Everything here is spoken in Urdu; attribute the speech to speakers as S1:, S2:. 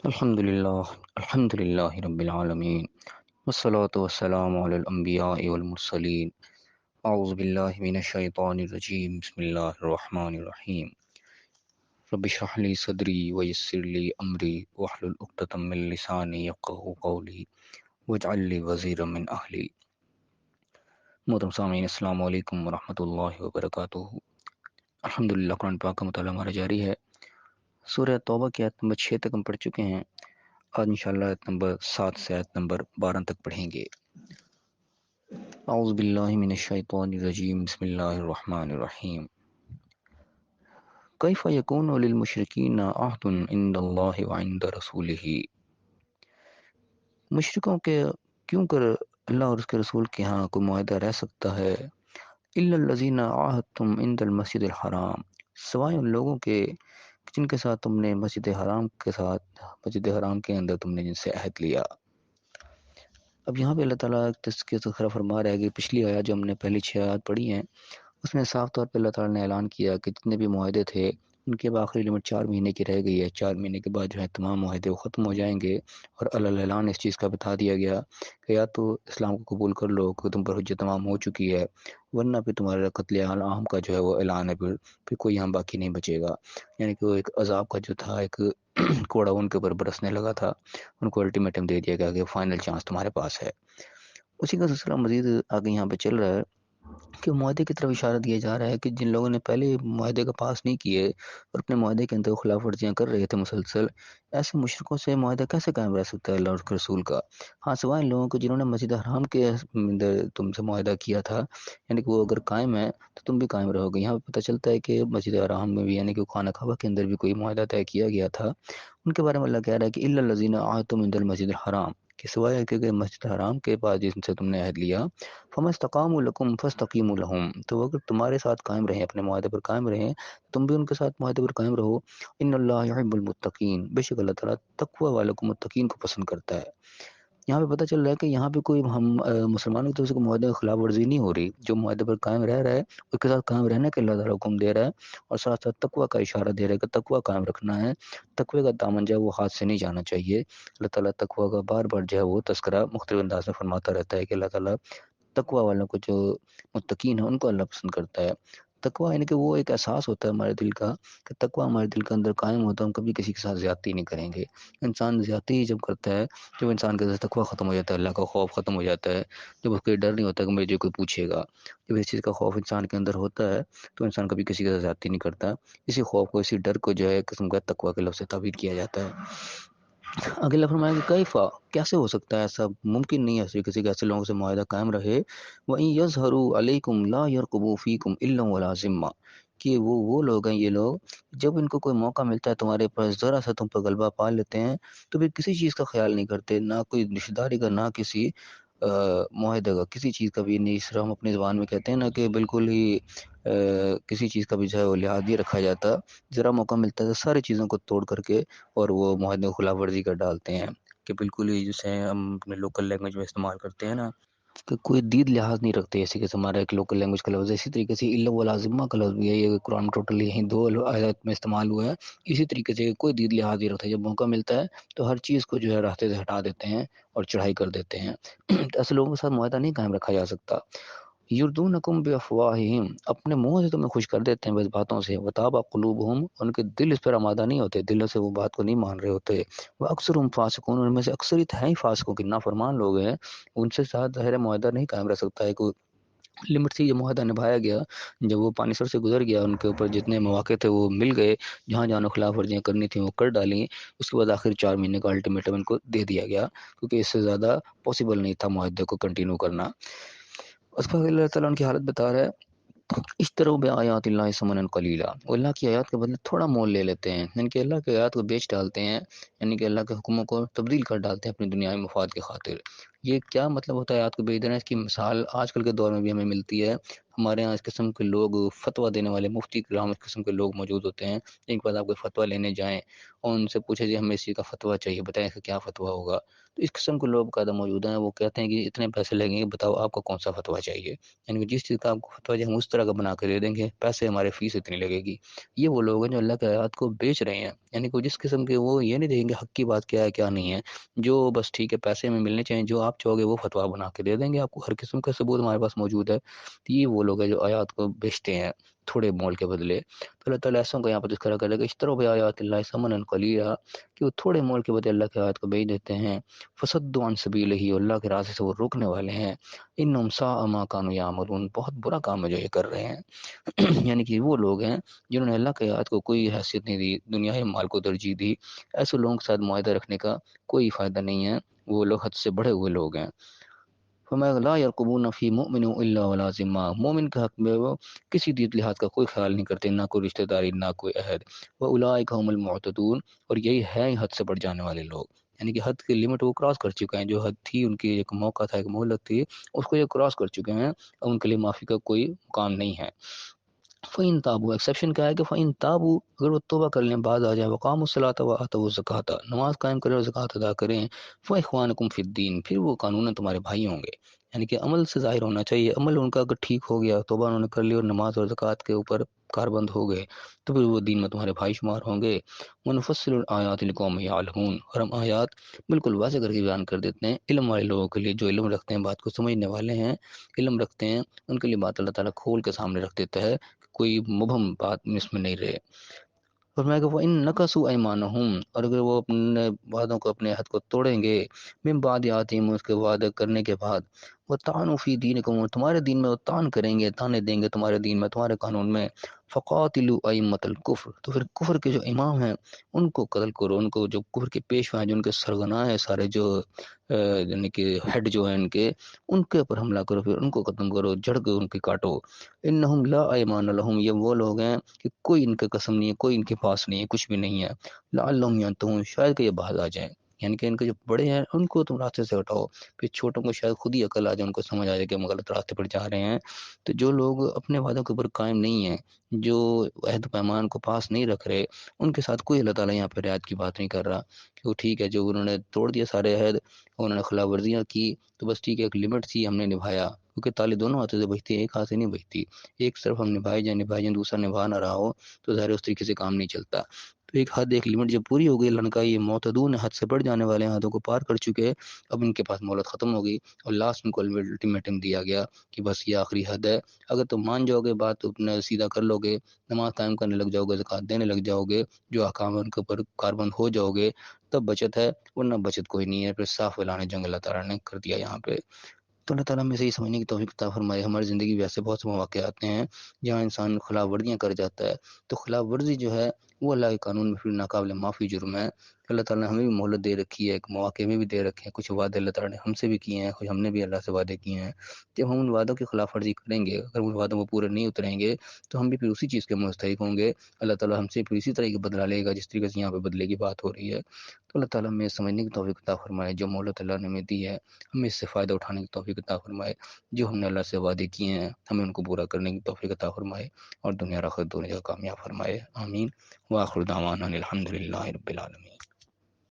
S1: الحمد لله رب العالمين، والصلاة والسلام على الأنبياء والمرسلين. أعوذ بالله من الشيطان الرجيم. بسم الله الرحمن الرحيم. رب اشرح لي صدري ويسر لي أمري واحلل عقدة من لساني يفقهوا قولي واجعل لي وزيرا من أهلي. محترم سامعین، السلام علیکم ورحمۃ اللہ وبرکاتہ. الحمدللہ، قرآن پاک کا مطالعہ ہمارا جاری ہے. سورہ توبہ کی آیت نمبر 6 تک ہم پڑھ چکے ہیں. آج انشاءاللہ آیت نمبر 7 سے آیت نمبر 12 تک پڑھیں گے. اعوذ باللہ من الشیطان الرجیم. بسم اللہ الرحمن الرحیم. کیف یکون للمشرکین عہد عند اللہ وعند رسولہ. مشرکوں کے کیوں کر اللہ اور اس کے رسول کے ہاں کوئی معاہدہ رہ سکتا ہے. الا الذین عاہدتم عند المسجد الحرام، سوائے ان لوگوں کے جن کے ساتھ تم نے مسجد حرام کے اندر تم نے جن سے عہد لیا. اب یہاں پہ اللہ تعالیٰ کے تذکرہ فرما رہا ہے کہ پچھلی آیات جو ہم نے پہلی 6 آیات پڑھی ہیں اس میں صاف طور پہ اللہ تعالیٰ نے اعلان کیا کہ جتنے بھی معاہدے تھے ان کے آخری لمٹ 4 مہینے کی رہ گئی ہے. 4 مہینے کے بعد جو ہے تمام معاہدے وہ ختم ہو جائیں گے. اور اعلان اس چیز کا بتا دیا گیا کہ یا تو اسلام کو قبول کر لو کہ تم پر حجت تمام ہو چکی ہے، ورنہ پھر تمہارا قتل عام کا جو ہے وہ اعلان ہے، پھر کوئی یہاں باقی نہیں بچے گا. یعنی کہ وہ ایک عذاب کا جو تھا ایک کوڑا ان کے اوپر برسنے لگا تھا. ان کو الٹیمیٹم دے دیا گیا کہ فائنل چانس تمہارے پاس ہے. اسی کا سلسلہ مزید آگے یہاں پہ چل رہا ہے کہ معاہدے کی طرف اشارہ دیا جا رہا ہے کہ جن لوگوں نے پہلے معاہدے کا پاس نہیں کیے اور اپنے معاہدے کے اندر خلاف ورزیاں کر رہے تھے مسلسل، ایسے مشرکوں سے معاہدہ کیسے قائم رہ سکتا ہے اللہ اور اس کے رسول کا. ہاں، سوائے ان لوگوں کو جنہوں نے مسجد حرام کے اندر تم سے معاہدہ کیا تھا، یعنی کہ وہ اگر قائم ہے تو تم بھی قائم رہو گے. یہاں پہ پتہ چلتا ہے کہ مسجد حرام میں بھی یعنی کہ خانہ کعبہ کے اندر بھی کوئی معاہدہ طے کیا گیا تھا. ان کے بارے میں اللہ کہہ رہا ہے کہ الا الذین عاہدتم عند المسجد الحرام، کہ سوائے کہ مسجد حرام کے پاس جن سے تم نے عہد لیا، فما استقاموا لکم فاستقیموا لہم، تو اگر تمہارے ساتھ قائم رہیں، اپنے معاہدے پر قائم رہیں، تم بھی ان کے ساتھ معاہدے پر قائم رہو. ان اللہ یحب المتقین، بے شک اللہ تعالیٰ تقوی والوں کو متقین کو پسند کرتا ہے. یہاں پہ پتہ چل رہا ہے کہ یہاں پہ کوئی ہم مسلمانوں کی طرف سے کوئی معاہدے کی خلاف ورزی نہیں ہو رہی. جو معاہدے پر قائم رہ رہا ہے اس کے ساتھ قائم رہنے کے اللہ تعالیٰ حکم دے رہا ہے، اور ساتھ ساتھ تقوی کا اشارہ دے رہا ہے کہ تقوی قائم رکھنا ہے. تقوی کا دامن جو ہے وہ ہاتھ سے نہیں جانا چاہیے. اللہ تعالیٰ تقوی کا بار بار جو ہے وہ تذکرہ مختلف انداز میں فرماتا رہتا ہے کہ اللہ تعالیٰ تقوی والوں کو، جو متقین ہیں، ان کو اللہ پسند کرتا ہے. تقوی یعنی کہ وہ ایک احساس ہوتا ہے ہمارے دل کا کہ تقوی ہمارے دل کے اندر قائم ہوتا ہے، ہم کبھی کسی کے ساتھ زیادتی نہیں کریں گے. انسان زیادتی جب کرتا ہے، جب انسان کے اندر تقوی ختم ہو جاتا ہے، اللہ کا خوف ختم ہو جاتا ہے، جب اس کو ڈر نہیں ہوتا کہ مجھے کوئی پوچھے گا، جب اس چیز کا خوف انسان کے اندر ہوتا ہے تو انسان کبھی کسی کے ساتھ زیادتی نہیں کرتا. اسی خوف کو، اسی ڈر کو جو ہے قسم کا تقوی کے لفظ سے تعبیر کیا جاتا ہے. اگلا فرمایا کہ کیفا، کیسے ہو سکتا ہے ایسا؟ ممکن نہیں ہے کسی کے ایسے لوگوں سے معاہدہ قائم رہے. وَإِن يَظْهَرُوا عَلَيْكُمْ لَا يَرْقُبُوا فِيكُمْ إِلًّا وَلَا ذِمَّةً، کہ وہ لوگ ہیں، یہ لوگ جب ان کو کوئی موقع ملتا ہے تمہارے پاس، ذرا سا تم پر غلبہ پا لیتے ہیں تو پھر کسی چیز کا خیال نہیں کرتے، نہ کوئی رشتہ داری کا، نہ کسی معاہدے کا، کسی چیز کا بھی نہیں. اس طرح ہم اپنی زبان میں کہتے ہیں نا کہ بالکل ہی کسی چیز کا بھی جو ہے وہ لحاظ نہیں رکھا جاتا. ذرا موقع ملتا ہے ساری چیزوں کو توڑ کر کے اور وہ معاہدے کو خلاف ورزی کر ڈالتے ہیں، کہ بالکل ہی جسے ہم اپنے لوکل لینگویج میں استعمال کرتے ہیں نا کہ کوئی دید لحاظ نہیں رکھتے. ایسے کہ ہمارا ایک لوکل لینگویج کا لفظ ہے، اسی طریقے سے الا ولازمہ کا لفظ بھی ہے، یہ قرآن میں ٹوٹلی یہیں 2 آیات میں استعمال ہوا ہے. اسی طریقے سے کوئی دید لحاظ نہیں رکھتا، جب موقع ملتا ہے تو ہر چیز کو جو ہے راستے سے ہٹا دیتے ہیں اور چڑھائی کر دیتے ہیں. ایسے لوگوں کے ساتھ معاہدہ نہیں قائم رکھا جا سکتا. یردونکم بافواہہم، اپنے منہ سے تمہیں خوش کر دیتے ہیں بس باتوں سے. وتابع قلوبہم، ان کے دل اس پر آمادہ نہیں ہوتے، دلوں سے وہ بات کو نہیں مان رہے ہوتے. واکثرهم فاسقون، ان میں سے اکثریت ہیں ہی فاسقوں کی، نافرمان لوگ ہیں. ان سے ساتھ ظاہر معاہدہ نہیں قائم رہ سکتا ہے. کوئی لمٹ سے یہ معاہدہ نبھایا گیا، جب وہ پانی سر سے گزر گیا، ان کے اوپر جتنے مواقع تھے وہ مل گئے، جہاں جہاں خلاف ورزیاں کرنی تھیں وہ کر ڈالیں. اس کے بعد آخر 4 مہینے کا الٹیمیٹم ان کو دے دیا گیا، کیونکہ اس سے زیادہ پاسبل نہیں تھا معاہدے کو کنٹینیو کرنا. اس پر اللہ تعالیٰ ان کی حالت بتا رہا ہے، اشتروا بآیات اللہ ثمنا قلیلا، وہ اللہ کی آیات کے بدلے تھوڑا مول لے لیتے ہیں، یعنی کہ اللہ کی آیات کو بیچ ڈالتے ہیں، یعنی کہ اللہ کے حکموں کو تبدیل کر ڈالتے ہیں اپنی دنیاوی مفاد کی خاطر. یہ کیا مطلب ہوتا ہے آیات کو بیچ دینا؟ اس کی مثال آج کل کے دور میں بھی ہمیں ملتی ہے. ہمارے ہاں اس قسم کے لوگ، فتویٰ دینے والے مفتی کرام اس قسم کے لوگ موجود ہوتے ہیں. ایک بار آپ کوئی فتویٰ لینے جائیں اور ان سے پوچھیں جی ہمیں اسی کا فتویٰ چاہیے، بتائیں کہ کیا فتویٰ ہوگا. تو اس قسم کے لوگ قاعدہ موجود ہیں، وہ کہتے ہیں کہ اتنے پیسے لگیں گے، بتاؤ آپ کو کون سا فتویٰ چاہیے. یعنی کہ جس چیز کا آپ کو فتویٰ چاہیے ہم اس طرح کا بنا کے دے دیں گے، پیسے ہمارے فیس اتنی لگے گی. یہ وہ لوگ ہیں جو اللہ کے آیات کو بیچ رہے ہیں. یعنی کہ جس قسم کے وہ یہ نہیں دیکھیں گے حق کی بات کیا ہے کیا نہیں ہے، جو بس ٹھیک ہے پیسے میں ملنے چاہیے، جو آپ چاہو گے وہ فتویٰ بنا کے دے دیں گے آپ کو، ہر قسم کا ثبوت ہمارے پاس موجود ہے۔ تو یہ وہ لوگ ہیں جو آیات کو بیچتے ہیں تھوڑے مول کے بدلے، تو اللہ تعالیٰ ایسوں کو یہاں پر تذکرہ کرے گا، اشتروا بآیات اللہ ثمنا قلیلا، کہ وہ تھوڑے مول کے بدلے اللہ کی آیات کو بیچ دیتے ہیں، فصدوا عن سبیلہ، اللہ کے راستے سے وہ روکنے والے ہیں، انہم ساء ما کانوا یعملون، بہت برا کام ہے جو یہ کر رہے ہیں۔ یعنی کہ وہ لوگ ہیں جنہوں نے اللہ کے آیات کو کوئی حیثیت نہیں دی، دنیا مال کو ترجیح دی، ایسے لوگوں کے ساتھ معاہدہ رکھنے کا کوئی فائدہ نہیں ہے، وہ لوگ حد سے بڑھے ہوئے لوگ ہیں۔ فما لا يرقبون فی مؤمن الا ولا ذمہ، مومن کے حق میں وہ کسی دیت لحاظ کا کوئی خیال نہیں کرتے، نہ کوئی رشتہ داری نہ کوئی عہد، واولئک هم المعتدون، اور یہی ہے حد سے بڑھ جانے والے لوگ، یعنی کہ حد کی لمٹ وہ کراس کر چکے ہیں، جو حد تھی ان کی ایک موقع تھا ایک مہلت تھی اس کو یہ کراس کر چکے ہیں، اور ان کے لیے معافی کا کوئی مقام نہیں ہے۔ فَإِن تابوا، ایکسیپشن کیا ہے کہ فَإِن تابوا، اگر وہ توبہ کر لیں بعد آ جائے، وقاموا الصلاۃ وآتوا الزکوٰۃ، نماز قائم کریں اور زکوٰۃ ادا کریں، فإخوانکم فی الدین، پھر وہ قانون تمہارے بھائی ہوں گے، یعنی کہ عمل سے ظاہر ہونا چاہیے، عمل ان کا اگر ٹھیک ہو گیا، توبہ انہوں نے کر لی اور نماز اور زکوٰۃ کے اوپر کاربند ہو گئے، تو پھر وہ دین میں تمہارے بھائی شمار ہوں گے۔ وَنُفَصِّلُ الْآيَاتِ لِقَوْمٍ يَعْلَمُونَ، اور ہم آیات بالکل واضح کر کے بیان کر دیتے ہیں علم والے لوگوں کے لیے، جو علم رکھتے ہیں، بات کو سمجھنے والے ہیں، علم رکھتے ہیں، ان کے لیے بات اللہ تعالیٰ کھول کے سامنے رکھ دیتا ہے، کوئی مبہم بات اس میں نہیں رہے۔ فرمایا کہ وہ ان نقصوا ایمانہم، اور اگر وہ اپنے وعدوں کو اپنے عہد کو توڑیں گے، من بعد یاتیم، اس کے وعدہ کرنے کے بعد، وطعنوا فی دینکم، اور تمہارے دین میں وہ طعن کریں گے، تانے دیں گے تمہارے دین میں، تمہارے قانون میں، فقاتلوا ائمۃ الکفر، تو پھر کفر کے جو امام ہیں ان کو قتل کرو، ان کو جو کفر کے پیشوا ہیں، جو ان کے سرغناہ ہیں سارے، جو یعنی کہ ہیڈ جو ہیں ان کے اوپر حملہ کرو، پھر ان کو ختم کرو، جڑ کے ان کی کاٹو۔ انہم لا ایمان لہم، یہ وہ لوگ ہیں کہ کوئی ان کے قسم نہیں ہے، کوئی ان کے پاس نہیں ہے، کچھ بھی نہیں ہے، لعلہم ینتہون، شاید کہ یہ باز آ جائیں، یعنی کہ ان کے جو بڑے ہیں ان کو تم راستے سے ہٹاؤ، پھر چھوٹوں کو شاید خود ہی عقل آ جائے، ان کو سمجھ آ جائے کہ ہم غلط راستے پر جا رہے ہیں۔ تو جو لوگ اپنے وعدوں کے اوپر قائم نہیں ہیں، جو عہد و پیمان کو پاس نہیں رکھ رہے، ان کے ساتھ کوئی اللہ تعالیٰ یہاں پہ رعایت کی بات نہیں کر رہا کہ وہ ٹھیک ہے جو انہوں نے توڑ دیا سارے عہد، انہوں نے خلاف ورزیاں کی، تو بس ٹھیک ہے ایک لمٹ تھی ہم نے نبھایا، کیونکہ تالی دونوں ہاتھوں سے بجتی ہے، ایک ہاتھ سے نہیں بجتی، ایک طرف ہم نبھائی جائیں دوسرا نبھا نہ رہا ہو تو ظاہر اس طریقے سے کام نہیں چلتا۔ تو ایک حد ایک لمٹ جب پوری ہو گئی، اللہ نے کہا یہ معتدون حد سے بڑھ جانے والے حدوں کو پار کر چکے، اب ان کے پاس مہلت ختم ہو گئی، اور لاسٹ ان کو الٹیمیٹم دیا گیا کہ بس یہ آخری حد ہے، اگر تم مان جاؤ گے بات اپنا سیدھا کر لو گے، نماز قائم کرنے لگ جاؤ گے، زکوٰۃ دینے لگ جاؤ گے، جو احکام ہے ان کے اوپر کاربند ہو جاؤ گے، تب بچت ہے، ورنہ بچت کوئی نہیں ہے۔ پھر صاف اعلان جنگ اللہ تعالیٰ نے کر دیا یہاں پہ۔ تو اللہ تعالیٰ ہمیں صحیح سمجھنے کی توفیق عطا فرمائے۔ ہماری زندگی میں ایسے بہت سے مواقع آتے ہیں جہاں انسان خلاف ورزیاں کر جاتا ہے، تو خلاف ورزی جو ہے وہ اللہ کے قانون میں پھر ناقابل معافی جرم ہے۔ اللہ تعالیٰ نے ہمیں بھی مہلت دے رکھی ہے، ایک مواقع میں بھی دے رکھے ہیں، کچھ وعدے اللہ تعالیٰ نے ہم سے بھی کیے ہیں، کچھ ہم نے بھی اللہ سے وعدے کیے ہیں۔ جب ہم ان وعدوں کی خلاف ورزی کریں گے، اگر ان وعدوں کو پورے نہیں اتریں گے تو ہم بھی پھر اسی چیز کے مستحق ہوں گے، اللہ تعالیٰ ہم سے پھر اسی طرح کی بدلہ لے گا جس طریقے سے یہاں پہ بدلے کی بات ہو رہی ہے۔ تو اللہ تعالیٰ ہمیں سمجھنے کی توفیق عطا فرمائے، جو مہلت اللہ نے ہمیں دی ہے ہمیں اس سے فائدہ اٹھانے کی توفیق عطا فرمائے، جو ہم نے اللہ سے وعدے کیے ہیں ہمیں ان کو پورا کرنے کی توفیق عطا فرمائے، اور دنیا اور آخرت دونوں جگہ کامیاب فرمائے، آمین۔ وآخر دعوانا الحمد للہ رب العالمین۔